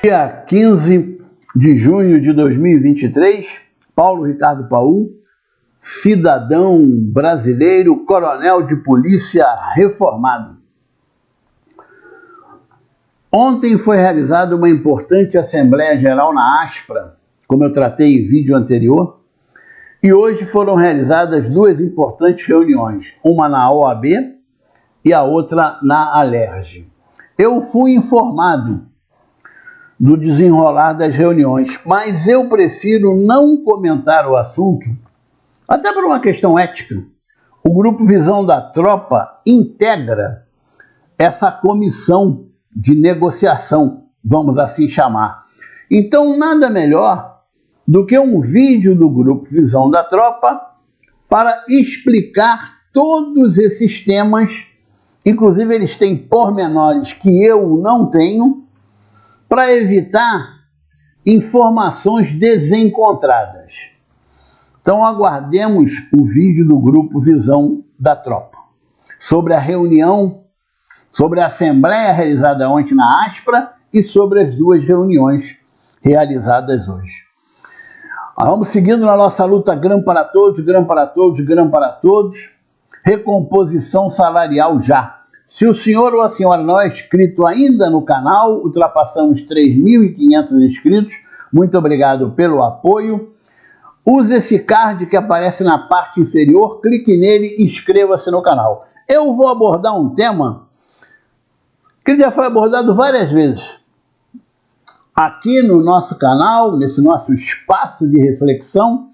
Dia 15 de junho de 2023, Paulo Ricardo Paul, cidadão brasileiro, coronel de polícia reformado. Ontem foi realizada uma importante Assembleia Geral na Aspra, como eu tratei em vídeo anterior, e hoje foram realizadas duas importantes reuniões, uma na OAB e a outra na Alerj. Eu fui informado do desenrolar das reuniões, mas eu prefiro não comentar o assunto, até por uma questão ética. O Grupo Visão da Tropa integra essa comissão de negociação, vamos assim chamar. Então, nada melhor do que um vídeo do Grupo Visão da Tropa para explicar todos esses temas, inclusive eles têm pormenores que eu não tenho, para evitar informações desencontradas. Então aguardemos o vídeo do Grupo Visão da Tropa sobre a reunião, sobre a Assembleia realizada ontem na Aspra e sobre as duas reuniões realizadas hoje. Vamos seguindo na nossa luta grão para todos, grão para todos, grão para todos. Recomposição salarial já. Se o senhor ou a senhora não é inscrito ainda no canal, ultrapassamos 3.500 inscritos. Muito obrigado pelo apoio. Use esse card que aparece na parte inferior, clique nele e inscreva-se no canal. Eu vou abordar um tema que já foi abordado várias vezes aqui no nosso canal, nesse nosso espaço de reflexão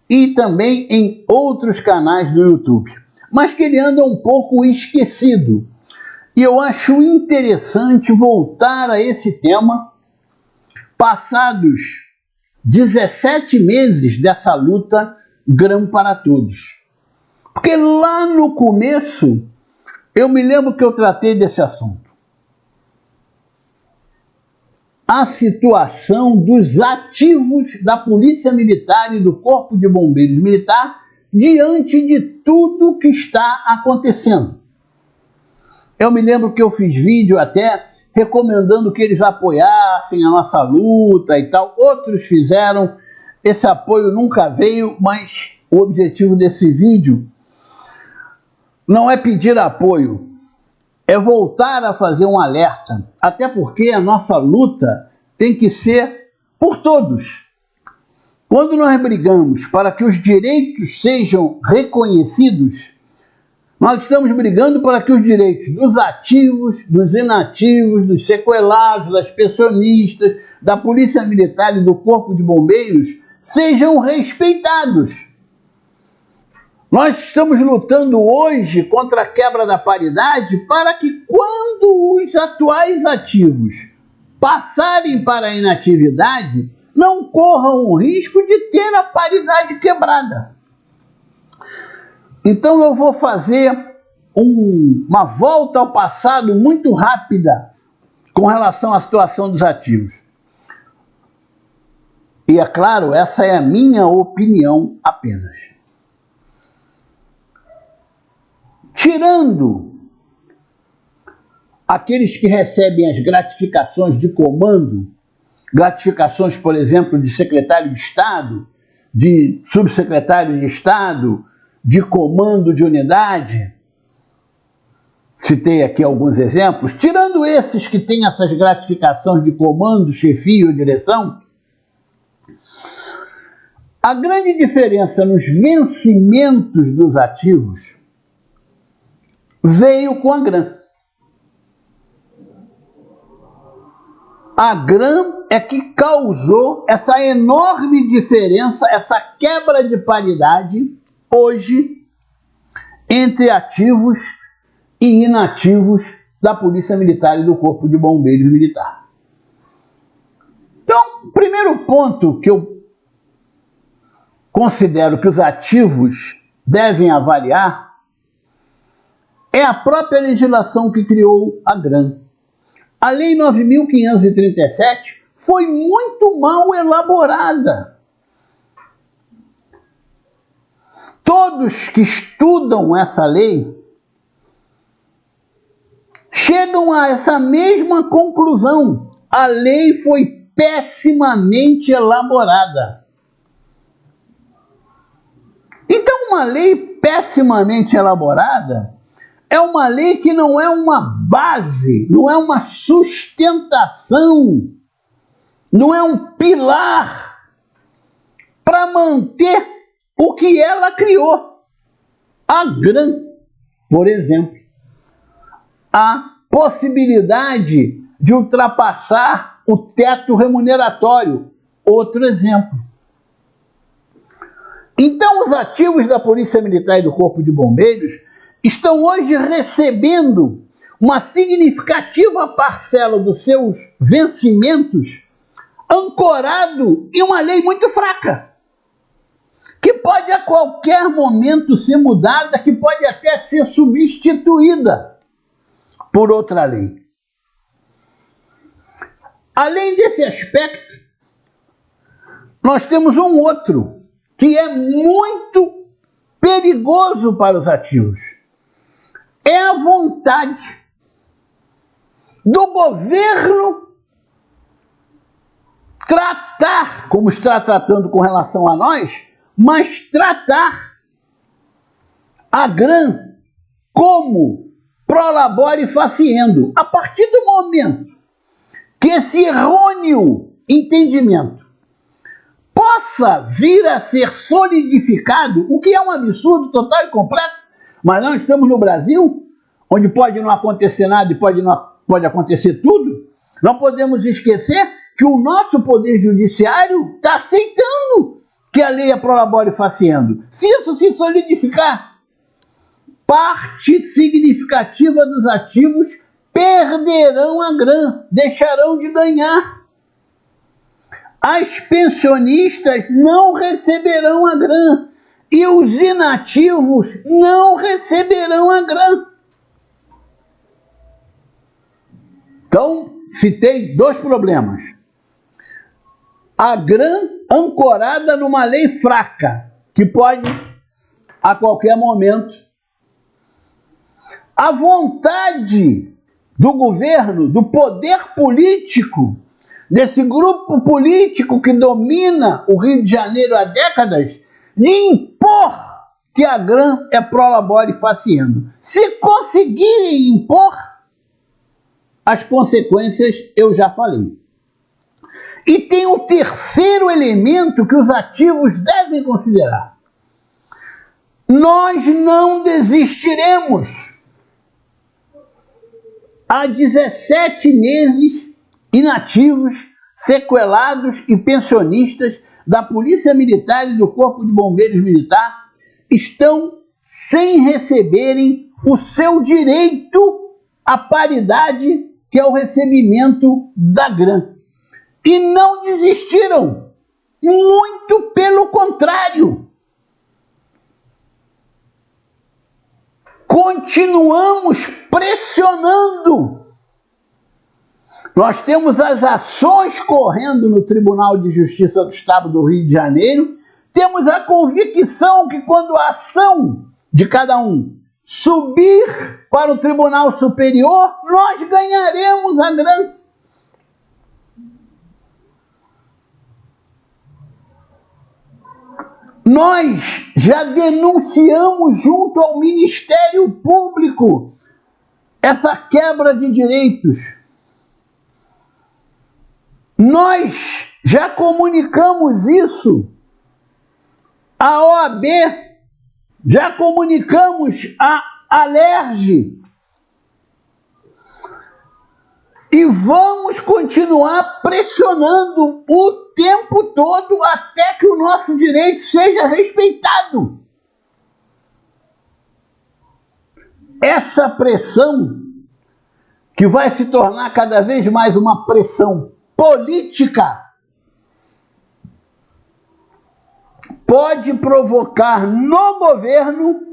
e também em outros canais do YouTube, mas que ele anda um pouco esquecido. E eu acho interessante voltar a esse tema, passados 17 meses dessa luta grão para todos. Porque lá no começo, eu me lembro que eu tratei desse assunto. A situação dos ativos da Polícia Militar e do Corpo de Bombeiros Militar diante de tudo que está acontecendo. Eu me lembro que eu fiz vídeo até recomendando que eles apoiassem a nossa luta e tal. Outros fizeram, esse apoio nunca veio, mas o objetivo desse vídeo não é pedir apoio, é voltar a fazer um alerta, até porque a nossa luta tem que ser por todos. Quando nós brigamos para que os direitos sejam reconhecidos, nós estamos brigando para que os direitos dos ativos, dos inativos, dos sequelados, das pensionistas, da Polícia Militar e do Corpo de Bombeiros sejam respeitados. Nós estamos lutando hoje contra a quebra da paridade para que quando os atuais ativos passarem para a inatividade, não corram o risco de ter a paridade quebrada. Então eu vou fazer uma volta ao passado muito rápida com relação à situação dos ativos. E é claro, essa é a minha opinião apenas. Tirando aqueles que recebem as gratificações de comando, gratificações, por exemplo, de secretário de Estado, de subsecretário de Estado, de comando de unidade, citei aqui alguns exemplos, tirando esses que têm essas gratificações de comando, chefia ou direção, a grande diferença nos vencimentos dos ativos veio com a GRAM. A GRAM é que causou essa enorme diferença, essa quebra de paridade hoje entre ativos e inativos da Polícia Militar e do Corpo de Bombeiros Militar. Então, o primeiro ponto que eu considero que os ativos devem avaliar é a própria legislação que criou a GRAM. A Lei 9.537 foi muito mal elaborada. Todos que estudam essa lei chegam a essa mesma conclusão. a lei foi pessimamente elaborada. Então, uma lei pessimamente elaborada é uma lei que não é uma base, não é uma sustentação, não é um pilar para manter o que ela criou. A GRAM, por exemplo, a possibilidade de ultrapassar o teto remuneratório, outro exemplo. Então, os ativos da Polícia Militar e do Corpo de Bombeiros estão hoje recebendo uma significativa parcela dos seus vencimentos ancorado em uma lei muito fraca, que pode a qualquer momento ser mudada, que pode até ser substituída por outra lei. Além desse aspecto, nós temos um outro, que é muito perigoso para os ativos. É a vontade do governo tratar, como está tratando com relação a nós, mas tratar a GRAM como prolabore faciendo. A partir do momento que esse errôneo entendimento possa vir a ser solidificado, o que é um absurdo total e completo, mas nós estamos no Brasil, onde pode não acontecer nada e pode acontecer tudo, não podemos esquecer que o nosso Poder Judiciário está aceitando que a lei é prolabore faciendo. Se isso se solidificar, parte significativa dos ativos perderão a GRAM, deixarão de ganhar. As pensionistas não receberão a GRAM e os inativos não receberão a GRAM. Então, citei dois problemas. A GRAM ancorada numa lei fraca, que pode, a qualquer momento, a vontade do governo, do poder político, desse grupo político que domina o Rio de Janeiro há décadas, de impor que a GRAM é prolabore faciendo. Se conseguirem impor, as consequências eu já falei. E tem um terceiro elemento que os ativos devem considerar. Nós não desistiremos. Há 17 meses, inativos, sequelados e pensionistas da Polícia Militar e do Corpo de Bombeiros Militar estão sem receberem o seu direito à paridade, que é o recebimento da GRAM. E não desistiram, muito pelo contrário. Continuamos pressionando. Nós temos as ações correndo no Tribunal de Justiça do Estado do Rio de Janeiro, temos a convicção que quando a ação de cada um subir para o Tribunal Superior, nós ganharemos a GRAM. Nós já denunciamos junto ao Ministério Público essa quebra de direitos. Nós já comunicamos isso à OAB, já comunicamos à Alerj. E vamos continuar pressionando o tempo todo até que o nosso direito seja respeitado. Essa pressão, que vai se tornar cada vez mais uma pressão política, pode provocar no governo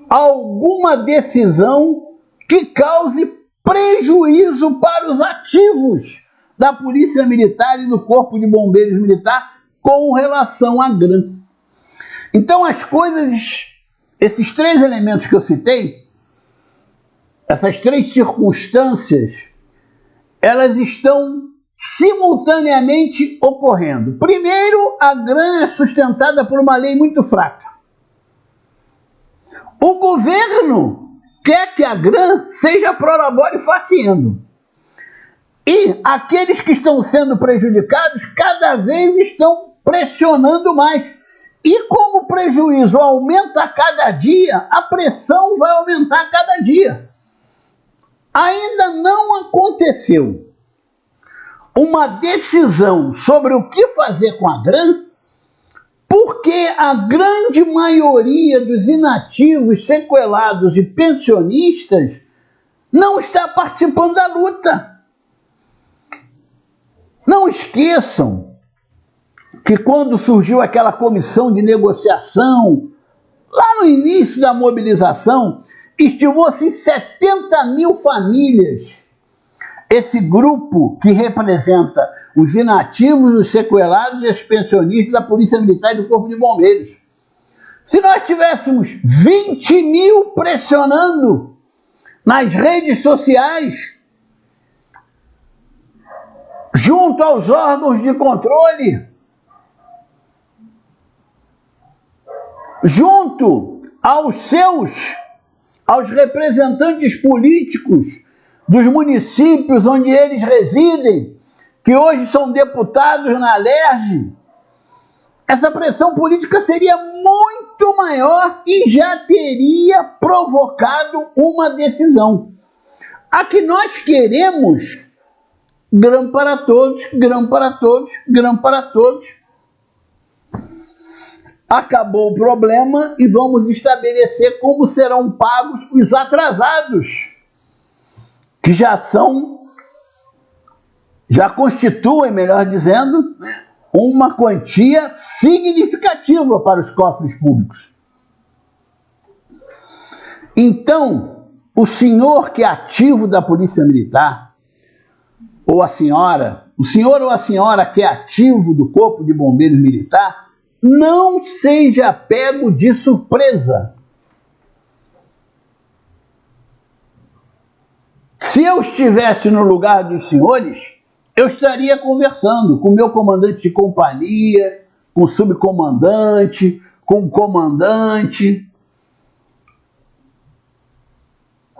alguma decisão que cause prejuízo para os ativos da Polícia Militar e do Corpo de Bombeiros Militar com relação à GRAM. Então as coisas, esses três elementos que eu citei, essas três circunstâncias, elas estão simultaneamente ocorrendo. Primeiro, a GRAN é sustentada por uma lei muito fraca. O governo quer que a GRAN seja prolabore faciendo. E aqueles que estão sendo prejudicados cada vez estão pressionando mais. E como o prejuízo aumenta a cada dia, a pressão vai aumentar a cada dia. Ainda não aconteceu uma decisão sobre o que fazer com a GRAN, porque a grande maioria dos inativos, sequelados e pensionistas não está participando da luta. Não esqueçam que quando surgiu aquela comissão de negociação, lá no início da mobilização, estimou-se 70 mil famílias. Esse grupo que representa os inativos, os sequelados e os pensionistas da Polícia Militar e do Corpo de Bombeiros. Se nós tivéssemos 20 mil pressionando nas redes sociais, junto aos órgãos de controle, junto aos representantes políticos dos municípios onde eles residem, que hoje são deputados na Alerj, essa pressão política seria muito maior e já teria provocado uma decisão. A que nós queremos GRAN para todos, GRAN para todos, GRAN para todos. Acabou o problema e vamos estabelecer como serão pagos os atrasados, que já constituem, melhor dizendo, uma quantia significativa para os cofres públicos. Então, o senhor que é ativo da Polícia Militar, ou a senhora, o senhor ou a senhora que é ativo do Corpo de Bombeiros Militar, não seja pego de surpresa. Se eu estivesse no lugar dos senhores, eu estaria conversando com o meu comandante de companhia, com o subcomandante, com o comandante.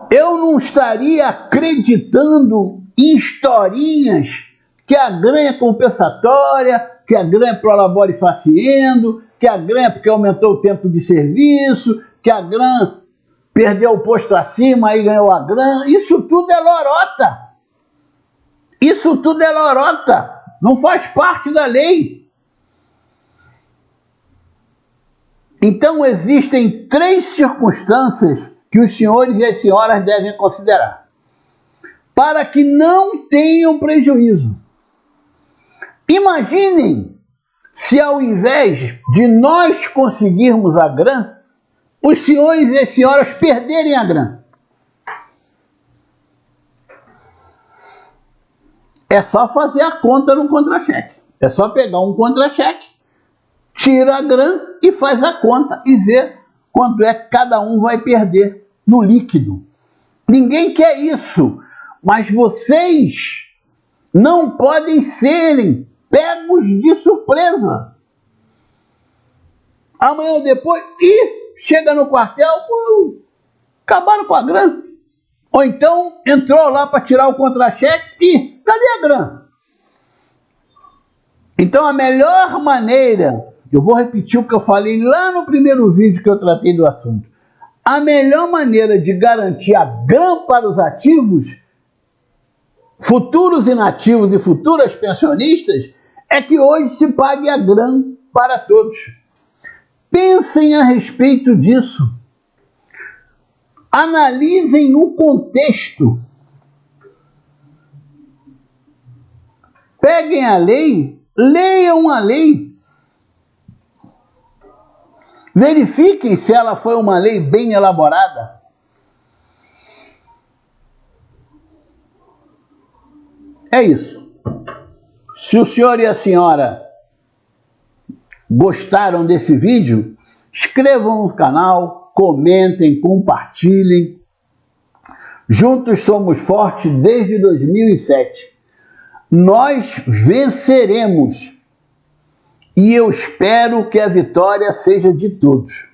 Eu não estaria acreditando em historinhas que a GRAN é compensatória, que a GRAN é prolabore faciendo, que a GRAN é porque aumentou o tempo de serviço, que a GRAN perdeu o posto acima e ganhou a GRAN. Isso tudo é lorota. Isso tudo é lorota. Não faz parte da lei. Então existem três circunstâncias que os senhores e as senhoras devem considerar para que não tenham prejuízo. Imaginem se ao invés de nós conseguirmos a GRAN, os senhores e as senhoras perderem a GRAN. É só fazer a conta no contra-cheque. É só pegar um contra-cheque, tira a GRAN e faz a conta e vê quanto é que cada um vai perder no líquido. Ninguém quer isso, mas vocês não podem serem pegos de surpresa. Amanhã ou depois, chega no quartel, acabaram com a GRAN. Ou então entrou lá para tirar o contra-cheque e cadê a GRAN? Então a melhor maneira, eu vou repetir o que eu falei lá no primeiro vídeo que eu tratei do assunto, a melhor maneira de garantir a GRAN para os ativos, futuros inativos e futuras pensionistas, é que hoje se pague a GRAN para todos. Pensem a respeito disso. Analisem o contexto. Peguem a lei, leiam a lei. Verifiquem se ela foi uma lei bem elaborada. É isso. Se o senhor e a senhora gostaram desse vídeo, inscrevam no canal, comentem, compartilhem. Juntos somos fortes desde 2007. Nós venceremos. E eu espero que a vitória seja de todos.